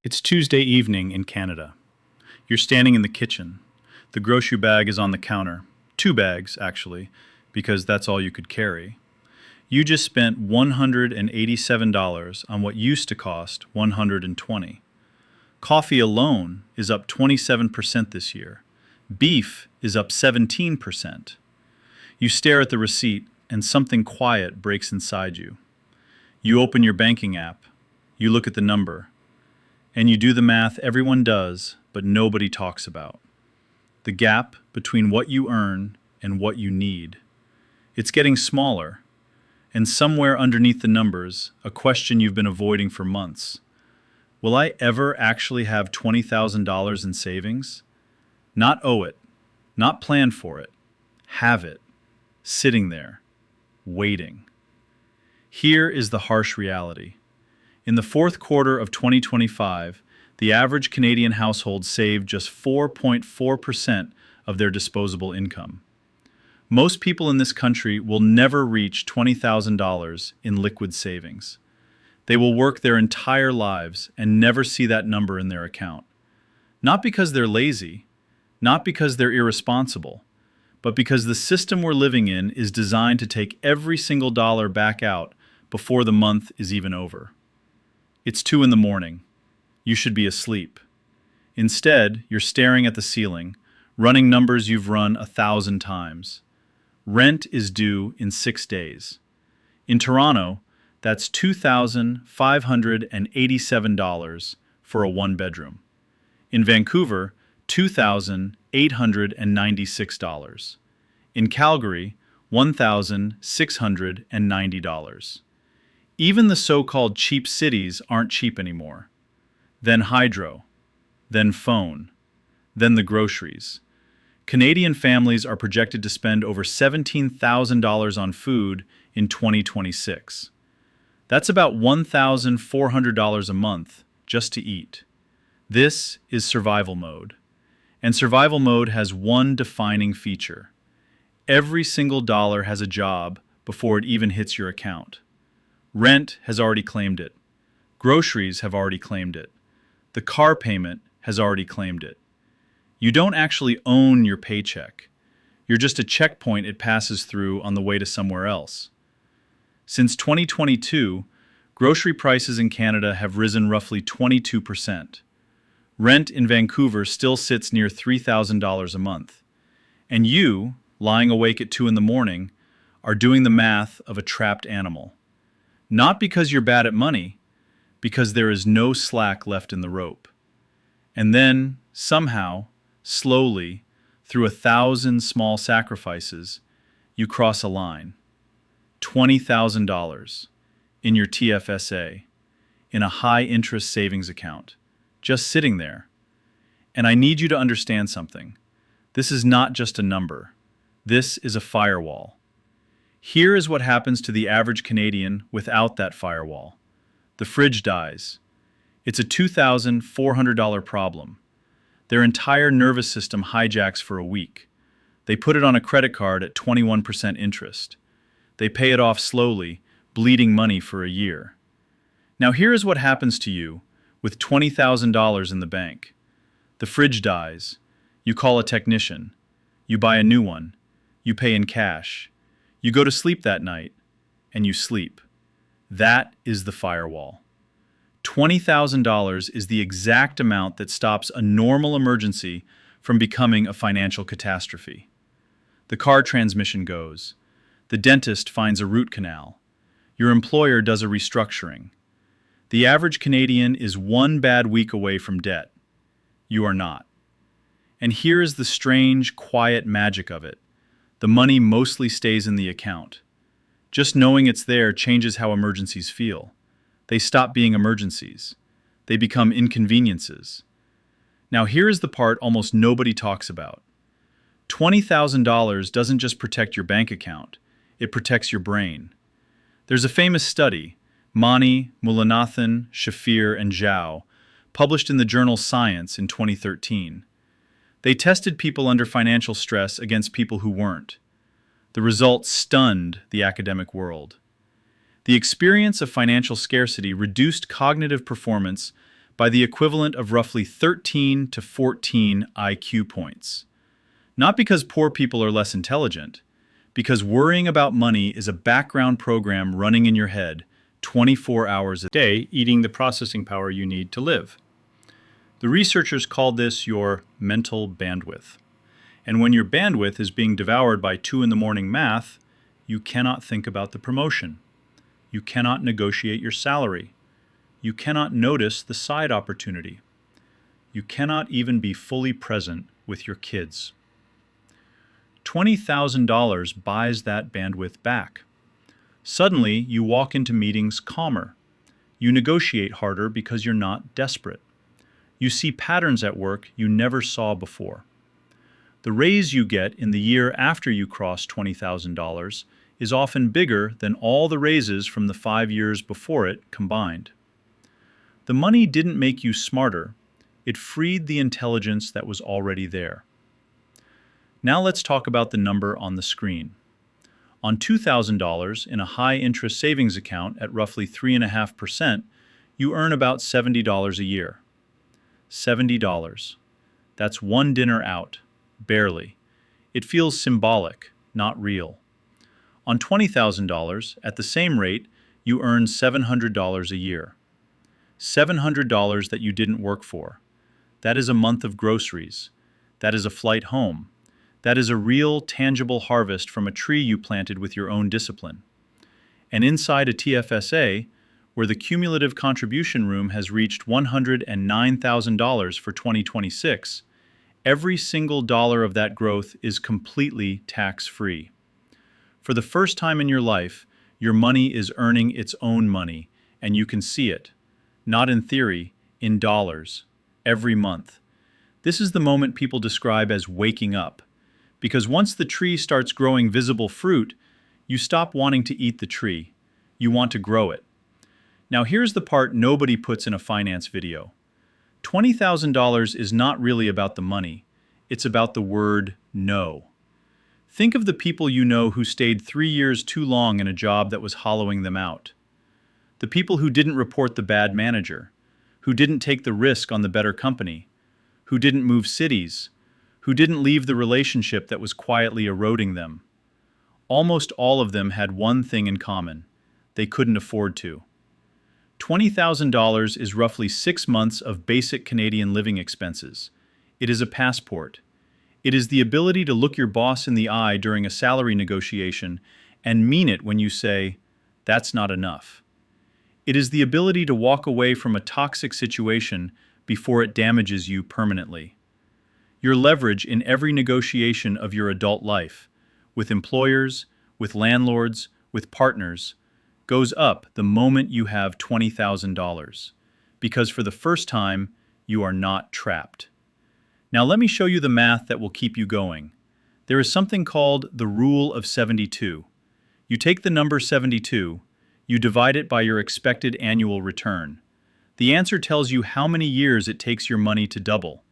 It's Tuesday evening in Canada. You're standing in the kitchen. The grocery bag is on the counter. Two bags, actually, because that's all you could carry. You just spent $187 on what used to cost $120. Coffee alone is up 27% this year. Beef is up 17%. You stare at the receipt and something quiet breaks inside you. You open your banking app. You look at the number. And you do the math everyone does, but nobody talks about. The gap between what you earn and what you need. It's getting smaller. And somewhere underneath the numbers, a question you've been avoiding for months. Will I ever actually have $20,000 in savings? Not owe it, not plan for it, have it, sitting there, waiting. Here is the harsh reality. In the fourth quarter of 2025, the average Canadian household saved just 4.4% of their disposable income. Most people in this country will never reach $20,000 in liquid savings. They will work their entire lives and never see that number in their account. Not because they're lazy, not because they're irresponsible, but because the system we're living in is designed to take every single dollar back out before the month is even over. It's 2 in the morning. You should be asleep. Instead, you're staring at the ceiling, running numbers you've run 1,000 times. Rent is due in 6 days. In Toronto, that's $2,587 for a one-bedroom. In Vancouver, $2,896. In Calgary, $1,690. Even the so-called cheap cities aren't cheap anymore. Then hydro, then phone, then the groceries. Canadian families are projected to spend over $17,000 on food in 2026. That's about $1,400 a month just to eat. This is survival mode. And survival mode has one defining feature. Every single dollar has a job before it even hits your account. Rent has already claimed it. Groceries have already claimed it. The car payment has already claimed it. You don't actually own your paycheck. You're just a checkpoint it passes through on the way to somewhere else. Since 2022, grocery prices in Canada have risen roughly 22%. Rent in Vancouver still sits near $3,000 a month. And you, lying awake at 2 in the morning, are doing the math of a trapped animal. Not because you're bad at money, because there is no slack left in the rope. And then, somehow, slowly, through 1,000 small sacrifices, you cross a line. $20,000 in your TFSA, in a high-interest savings account, just sitting there. And I need you to understand something. This is not just a number. This is a firewall. Here is what happens to the average Canadian without that firewall. The fridge dies. It's a $2,400 problem. Their entire nervous system hijacks for a week. They put it on a credit card at 21% interest. They pay it off slowly, bleeding money for a year. Now here is what happens to you with $20,000 in the bank. The fridge dies. You call a technician. You buy a new one. You pay in cash. You go to sleep that night, and you sleep. That is the firewall. $20,000 is the exact amount that stops a normal emergency from becoming a financial catastrophe. The car transmission goes. The dentist finds a root canal. Your employer does a restructuring. The average Canadian is one bad week away from debt. You are not. And here is the strange, quiet magic of it. The money mostly stays in the account. Just knowing it's there changes how emergencies feel. They stop being emergencies. They become inconveniences. Now here is the part almost nobody talks about. $20,000 doesn't just protect your bank account, it protects your brain. There's a famous study, Mani, Mulanathan, Shafir, and Zhao, published in the journal Science in 2013. They tested people under financial stress against people who weren't. The results stunned the academic world. The experience of financial scarcity reduced cognitive performance by the equivalent of roughly 13 to 14 IQ points. Not because poor people are less intelligent, because worrying about money is a background program running in your head 24 hours a day, eating the processing power you need to live. The researchers called this your mental bandwidth. And when your bandwidth is being devoured by 2 a.m. math, you cannot think about the promotion. You cannot negotiate your salary. You cannot notice the side opportunity. You cannot even be fully present with your kids. $20,000 buys that bandwidth back. Suddenly, you walk into meetings calmer. You negotiate harder because you're not desperate. You see patterns at work you never saw before. The raise you get in the year after you cross $20,000 is often bigger than all the raises from the 5 years before it combined. The money didn't make you smarter, it freed the intelligence that was already there. Now let's talk about the number on the screen. On $2,000 in a high-interest savings account at roughly 3.5%, you earn about $70 a year. $70. That's one dinner out, barely. It feels symbolic, not real. On $20,000, at the same rate, you earn $700 a year. $700 that you didn't work for. That is a month of groceries. That is a flight home. That is a real, tangible harvest from a tree you planted with your own discipline. And inside a TFSA, where the cumulative contribution room has reached $109,000 for 2026, every single dollar of that growth is completely tax-free. For the first time in your life, your money is earning its own money, and you can see it, not in theory, in dollars, every month. This is the moment people describe as waking up, because once the tree starts growing visible fruit, you stop wanting to eat the tree. You want to grow it. Now here's the part nobody puts in a finance video. $20,000 is not really about the money. It's about the word no. Think of the people you know who stayed 3 years too long in a job that was hollowing them out. The people who didn't report the bad manager, who didn't take the risk on the better company, who didn't move cities, who didn't leave the relationship that was quietly eroding them. Almost all of them had one thing in common: they couldn't afford to. $20,000 is roughly 6 months of basic Canadian living expenses. It is a passport. It is the ability to look your boss in the eye during a salary negotiation and mean it when you say, "That's not enough." It is the ability to walk away from a toxic situation before it damages you permanently. Your leverage in every negotiation of your adult life, with employers, with landlords, with partners, goes up the moment you have $20,000, because for the first time, you are not trapped. Now let me show you the math that will keep you going. There is something called the rule of 72. You take the number 72, you divide it by your expected annual return. The answer tells you how many years it takes your money to double.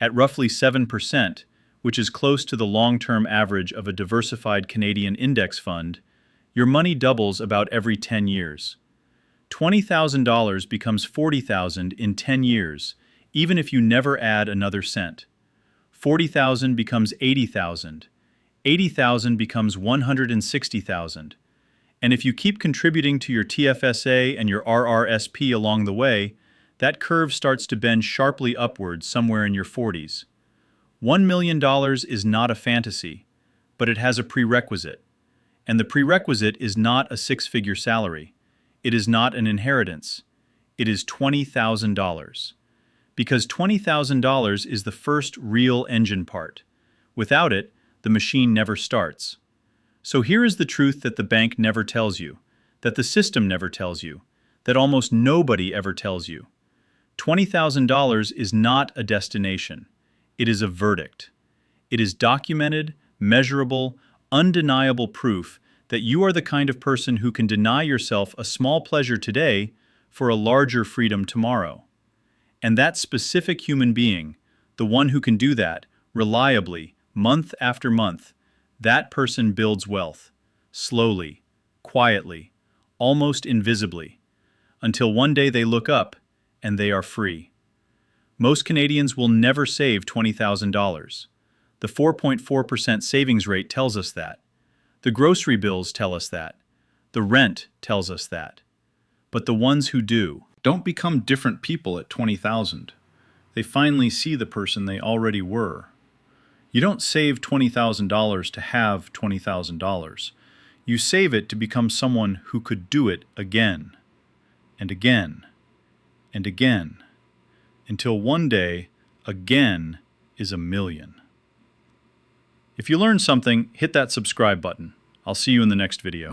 At roughly 7%, which is close to the long-term average of a diversified Canadian index fund, your money doubles about every 10 years. $20,000 becomes $40,000 in 10 years, even if you never add another cent. $40,000 becomes $80,000. $80,000 becomes $160,000. And if you keep contributing to your TFSA and your RRSP along the way, that curve starts to bend sharply upward somewhere in your 40s. $1 million is not a fantasy, but it has a prerequisite. And the prerequisite is not a 6-figure salary. It is not an inheritance. It is $20,000. Because $20,000 is the first real engine part. Without it, the machine never starts. So here is the truth that the bank never tells you, that the system never tells you, that almost nobody ever tells you. $20,000 is not a destination. It is a verdict. It is documented, measurable, undeniable proof that you are the kind of person who can deny yourself a small pleasure today for a larger freedom tomorrow. And that specific human being, the one who can do that, reliably, month after month, that person builds wealth, slowly, quietly, almost invisibly, until one day they look up and they are free. Most Canadians will never save $20,000. The 4.4% savings rate tells us that. The grocery bills tell us that. The rent tells us that. But the ones who do don't become different people at 20,000. They finally see the person they already were. You don't save $20,000 to have $20,000. You save it to become someone who could do it again, and again, and again, until one day, again is a million. If you learned something, hit that subscribe button. I'll see you in the next video.